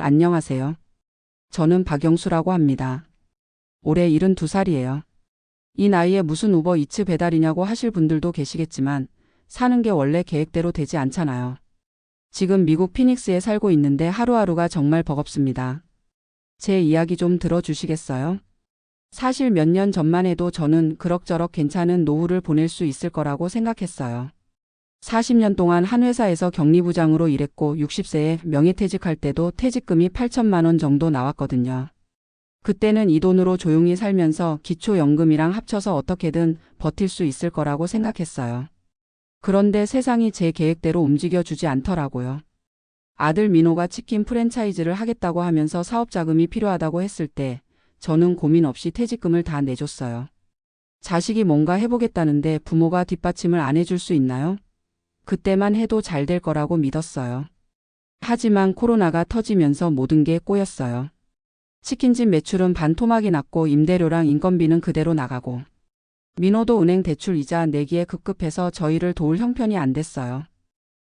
안녕하세요. 저는 박영수라고 합니다. 올해 72살이에요. 이 나이에 무슨 우버이츠 배달이냐고 하실 분들도 계시겠지만 사는 게 원래 계획대로 되지 않잖아요. 지금 미국 피닉스에 살고 있는데 하루하루가 정말 버겁습니다. 제 이야기 좀 들어주시겠어요? 사실 몇 년 전만 해도 저는 그럭저럭 괜찮은 노후를 보낼 수 있을 거라고 생각했어요. 40년 동안 한 회사에서 격리부장으로 일했고 60세에 명예퇴직할 때도 퇴직금이 8천만 원 정도 나왔거든요. 그때는 이 돈으로 조용히 살면서 기초연금이랑 합쳐서 어떻게든 버틸 수 있을 거라고 생각했어요. 그런데 세상이 제 계획대로 움직여주지 않더라고요. 아들 민호가 치킨 프랜차이즈를 하겠다고 하면서 사업자금이 필요하다고 했을 때 저는 고민 없이 퇴직금을 다 내줬어요. 자식이 뭔가 해보겠다는데 부모가 뒷받침을 안 해줄 수 있나요? 그때만 해도 잘 될 거라고 믿었어요. 하지만 코로나가 터지면서 모든 게 꼬였어요. 치킨집 매출은 반토막이 났고 임대료랑 인건비는 그대로 나가고 민호도 은행 대출 이자 내기에 급급해서 저희를 도울 형편이 안 됐어요.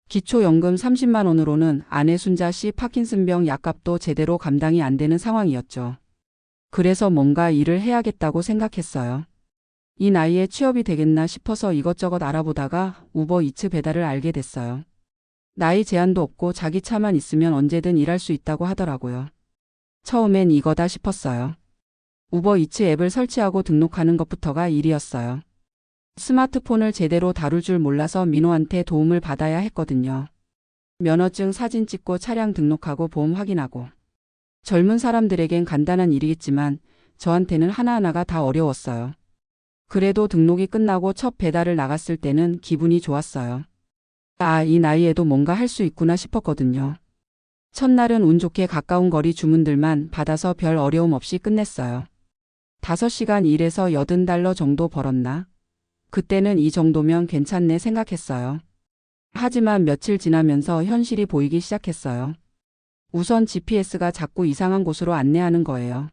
기초연금 30만 원으로는 아내 순자 씨 파킨슨병 약값도 제대로 감당이 안 되는 상황이었죠. 그래서 뭔가 일을 해야겠다고 생각했어요. 이 나이에 취업이 되겠나 싶어서 이것저것 알아보다가 우버이츠 배달을 알게 됐어요. 나이 제한도 없고 자기 차만 있으면 언제든 일할 수 있다고 하더라고요. 처음엔 이거다 싶었어요. 우버이츠 앱을 설치하고 등록하는 것부터가 일이었어요. 스마트폰을 제대로 다룰 줄 몰라서 민호한테 도움을 받아야 했거든요. 면허증 사진 찍고 차량 등록하고 보험 확인하고. 젊은 사람들에겐 간단한 일이겠지만 저한테는 하나하나가 다 어려웠어요. 그래도 등록이 끝나고 첫 배달을 나갔을 때는 기분이 좋았어요. 아, 이 나이에도 뭔가 할 수 있구나 싶었거든요. 첫날은 운 좋게 가까운 거리 주문들만 받아서 별 어려움 없이 끝냈어요. 5시간 일해서 $80 정도 벌었나? 그때는 이 정도면 괜찮네 생각했어요. 하지만 며칠 지나면서 현실이 보이기 시작했어요. 우선 GPS가 자꾸 이상한 곳으로 안내하는 거예요.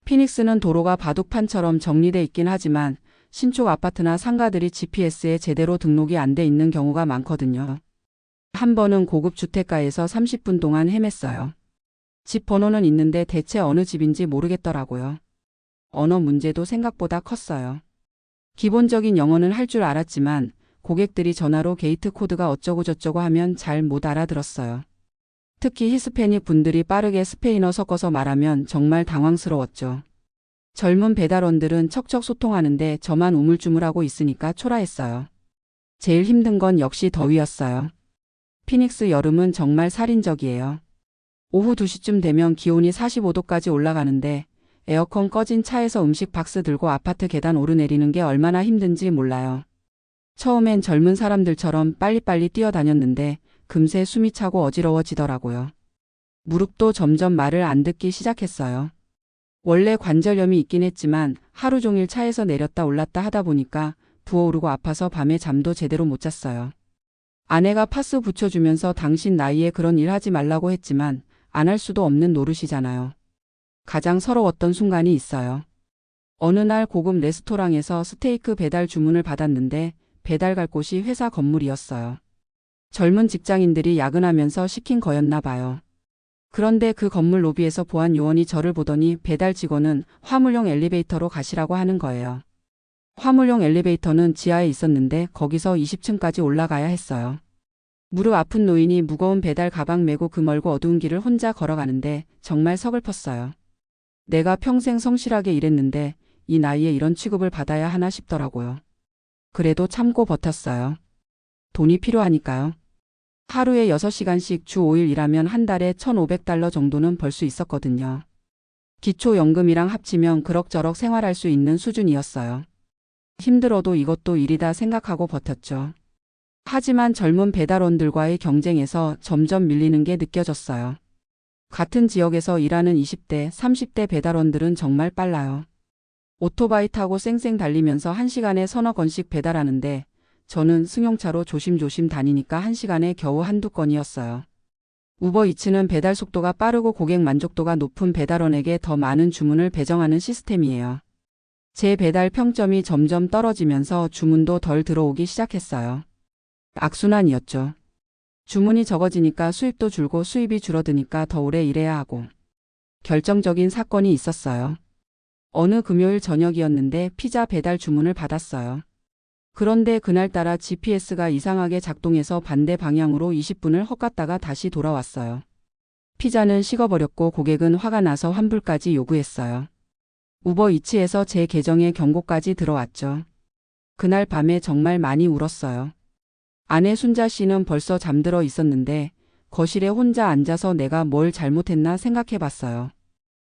피닉스는 도로가 바둑판처럼 정리돼 있긴 하지만 신축 아파트나 상가들이 GPS에 제대로 등록이 안 돼 있는 경우가 많거든요. 한 번은 고급 주택가에서 30분 동안 헤맸어요. 집 번호는 있는데 대체 어느 집인지 모르겠더라고요. 언어 문제도 생각보다 컸어요. 기본적인 영어는 할 줄 알았지만 고객들이 전화로 게이트 코드가 어쩌고저쩌고 하면 잘 못 알아들었어요. 특히 히스패닉 분들이 빠르게 스페인어 섞어서 말하면 정말 당황스러웠죠. 젊은 배달원들은 척척 소통하는데 저만 우물쭈물하고 있으니까 초라했어요. 제일 힘든 건 역시 더위였어요. 피닉스 여름은 정말 살인적이에요. 오후 2시쯤 되면 기온이 45도까지 올라가는데 에어컨 꺼진 차에서 음식 박스 들고 아파트 계단 오르내리는 게 얼마나 힘든지 몰라요. 처음엔 젊은 사람들처럼 빨리빨리 뛰어다녔는데 금세 숨이 차고 어지러워지더라고요. 무릎도 점점 말을 안 듣기 시작했어요. 원래 관절염이 있긴 했지만 하루 종일 차에서 내렸다 올랐다 하다 보니까 부어오르고 아파서 밤에 잠도 제대로 못 잤어요. 아내가 파스 붙여주면서 당신 나이에 그런 일 하지 말라고 했지만 안 할 수도 없는 노릇이잖아요. 가장 서러웠던 순간이 있어요. 어느 날 고급 레스토랑에서 스테이크 배달 주문을 받았는데 배달 갈 곳이 회사 건물이었어요. 젊은 직장인들이 야근하면서 시킨 거였나 봐요. 그런데 그 건물 로비에서 보안 요원이 저를 보더니 배달 직원은 화물용 엘리베이터로 가시라고 하는 거예요. 화물용 엘리베이터는 지하에 있었는데 거기서 20층까지 올라가야 했어요. 무릎 아픈 노인이 무거운 배달 가방 메고 그 멀고 어두운 길을 혼자 걸어가는데 정말 서글펐어요. 내가 평생 성실하게 일했는데 이 나이에 이런 취급을 받아야 하나 싶더라고요. 그래도 참고 버텼어요. 돈이 필요하니까요. 하루에 6시간씩 주 5일 일하면 한 달에 $1,500 정도는 벌 수 있었거든요. 기초연금이랑 합치면 그럭저럭 생활할 수 있는 수준이었어요. 힘들어도 이것도 일이다 생각하고 버텼죠. 하지만 젊은 배달원들과의 경쟁에서 점점 밀리는 게 느껴졌어요. 같은 지역에서 일하는 20대, 30대 배달원들은 정말 빨라요. 오토바이 타고 쌩쌩 달리면서 1시간에 서너 건씩 배달하는데 저는 승용차로 조심조심 다니니까 1시간에 겨우 한두 건이었어요. 우버이츠는 배달 속도가 빠르고 고객 만족도가 높은 배달원에게 더 많은 주문을 배정하는 시스템이에요. 제 배달 평점이 점점 떨어지면서 주문도 덜 들어오기 시작했어요. 악순환이었죠. 주문이 적어지니까 수입도 줄고 수입이 줄어드니까 더 오래 일해야 하고. 결정적인 사건이 있었어요. 어느 금요일 저녁이었는데 피자 배달 주문을 받았어요. 그런데 그날따라 GPS가 이상하게 작동해서 반대 방향으로 20분을 헛갔다가 다시 돌아왔어요. 피자는 식어버렸고 고객은 화가 나서 환불까지 요구했어요. 우버이츠에서 제 계정에 경고까지 들어왔죠. 그날 밤에 정말 많이 울었어요. 아내 순자 씨는 벌써 잠들어 있었는데 거실에 혼자 앉아서 내가 뭘 잘못했나 생각해 봤어요.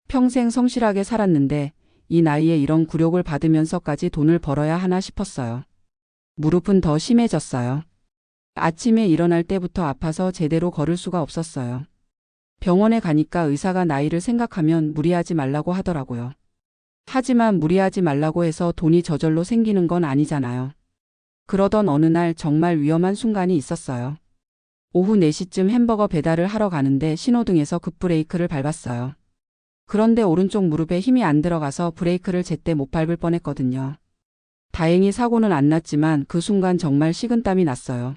평생 성실하게 살았는데 이 나이에 이런 굴욕을 받으면서까지 돈을 벌어야 하나 싶었어요. 무릎은 더 심해졌어요. 아침에 일어날 때부터 아파서 제대로 걸을 수가 없었어요. 병원에 가니까 의사가 나이를 생각하면 무리하지 말라고 하더라고요. 하지만 무리하지 말라고 해서 돈이 저절로 생기는 건 아니잖아요. 그러던 어느 날 정말 위험한 순간이 있었어요. 오후 4시쯤 햄버거 배달을 하러 가는데 신호등에서 급브레이크를 밟았어요. 그런데 오른쪽 무릎에 힘이 안 들어가서 브레이크를 제때 못 밟을 뻔했거든요. 다행히 사고는 안 났지만 그 순간 정말 식은땀이 났어요.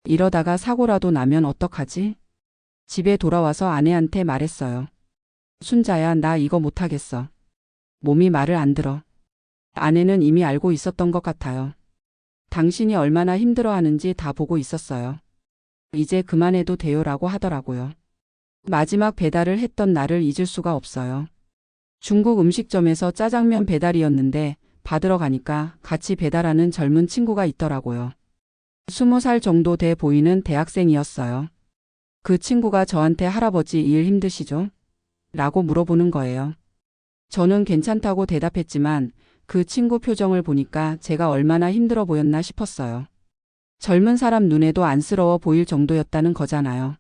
이러다가 사고라도 나면 어떡하지? 집에 돌아와서 아내한테 말했어요. 순자야, 나 이거 못하겠어. 몸이 말을 안 들어. 아내는 이미 알고 있었던 것 같아요. 당신이 얼마나 힘들어하는지 다 보고 있었어요. 이제 그만해도 돼요라고 하더라고요. 마지막 배달을 했던 날을 잊을 수가 없어요. 중국 음식점에서 짜장면 배달이었는데 받으러 가니까 같이 배달하는 젊은 친구가 있더라고요. 20살 정도 돼 보이는 대학생이었어요. 그 친구가 저한테 할아버지 일 힘드시죠? 라고 물어보는 거예요. 저는 괜찮다고 대답했지만 그 친구 표정을 보니까 제가 얼마나 힘들어 보였나 싶었어요. 젊은 사람 눈에도 안쓰러워 보일 정도였다는 거잖아요.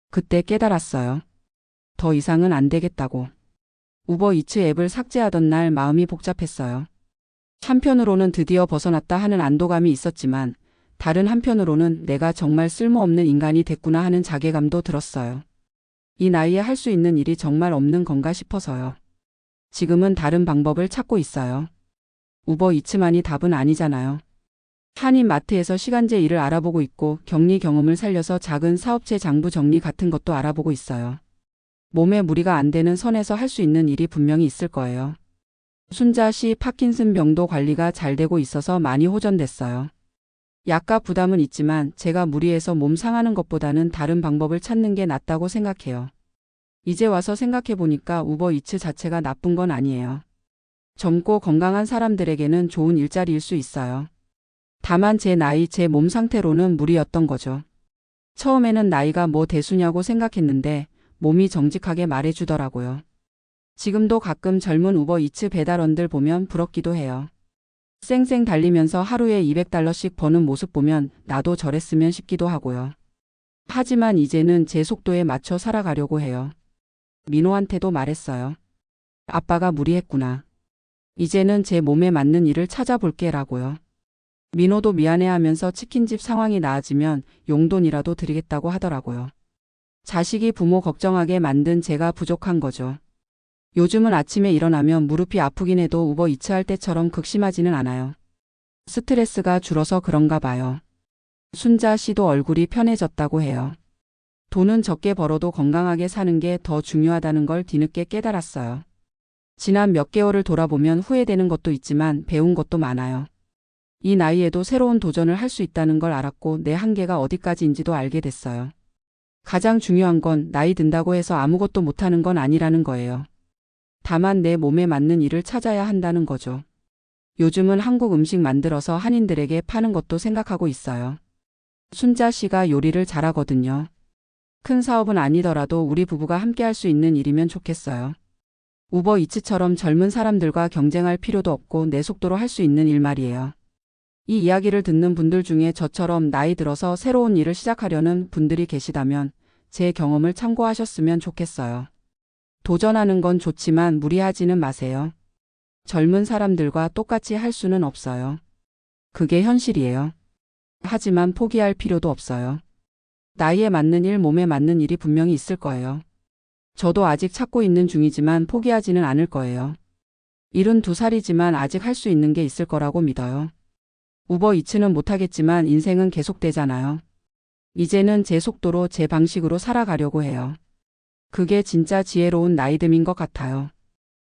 그때 깨달았어요. 더 이상은 안 되겠다고. 우버이츠 앱을 삭제하던 날 마음이 복잡했어요. 한편으로는 드디어 벗어났다 하는 안도감이 있었지만 다른 한편으로는 내가 정말 쓸모없는 인간이 됐구나 하는 자괴감도 들었어요. 이 나이에 할 수 있는 일이 정말 없는 건가 싶어서요. 지금은 다른 방법을 찾고 있어요. 우버이츠만이 답은 아니잖아요. 한인마트에서 시간제 일을 알아보고 있고 격리 경험을 살려서 작은 사업체 장부 정리 같은 것도 알아보고 있어요. 몸에 무리가 안 되는 선에서 할 수 있는 일이 분명히 있을 거예요. 순자 씨 파킨슨 병도 관리가 잘 되고 있어서 많이 호전됐어요. 약값 부담은 있지만 제가 무리해서 몸 상하는 것보다는 다른 방법을 찾는 게 낫다고 생각해요. 이제 와서 생각해 보니까 우버이츠 자체가 나쁜 건 아니에요. 젊고 건강한 사람들에게는 좋은 일자리일 수 있어요. 다만 제 나이, 제 몸 상태로는 무리였던 거죠. 처음에는 나이가 뭐 대수냐고 생각했는데 몸이 정직하게 말해주더라고요. 지금도 가끔 젊은 우버이츠 배달원들 보면 부럽기도 해요. 쌩쌩 달리면서 하루에 $200씩 버는 모습 보면 나도 저랬으면 싶기도 하고요. 하지만 이제는 제 속도에 맞춰 살아가려고 해요. 민호한테도 말했어요. 아빠가 무리했구나. 이제는 제 몸에 맞는 일을 찾아볼게 라고요. 민호도 미안해하면서 치킨집 상황이 나아지면 용돈이라도 드리겠다고 하더라고요. 자식이 부모 걱정하게 만든 제가 부족한 거죠. 요즘은 아침에 일어나면 무릎이 아프긴 해도 우버이츠 할 때처럼 극심하지는 않아요. 스트레스가 줄어서 그런가 봐요. 순자 씨도 얼굴이 편해졌다고 해요. 돈은 적게 벌어도 건강하게 사는 게 더 중요하다는 걸 뒤늦게 깨달았어요. 지난 몇 개월을 돌아보면 후회되는 것도 있지만 배운 것도 많아요. 이 나이에도 새로운 도전을 할 수 있다는 걸 알았고 내 한계가 어디까지인지도 알게 됐어요. 가장 중요한 건 나이 든다고 해서 아무것도 못하는 건 아니라는 거예요. 다만 내 몸에 맞는 일을 찾아야 한다는 거죠. 요즘은 한국 음식 만들어서 한인들에게 파는 것도 생각하고 있어요. 순자 씨가 요리를 잘하거든요. 큰 사업은 아니더라도 우리 부부가 함께 할 수 있는 일이면 좋겠어요. 우버이츠처럼 젊은 사람들과 경쟁할 필요도 없고 내 속도로 할 수 있는 일 말이에요. 이 이야기를 듣는 분들 중에 저처럼 나이 들어서 새로운 일을 시작하려는 분들이 계시다면 제 경험을 참고하셨으면 좋겠어요. 도전하는 건 좋지만 무리하지는 마세요. 젊은 사람들과 똑같이 할 수는 없어요. 그게 현실이에요. 하지만 포기할 필요도 없어요. 나이에 맞는 일, 몸에 맞는 일이 분명히 있을 거예요. 저도 아직 찾고 있는 중이지만 포기하지는 않을 거예요. 72살이지만 아직 할 수 있는 게 있을 거라고 믿어요. 우버이츠는 못하겠지만 인생은 계속되잖아요. 이제는 제 속도로 제 방식으로 살아가려고 해요. 그게 진짜 지혜로운 나이듦인 것 같아요.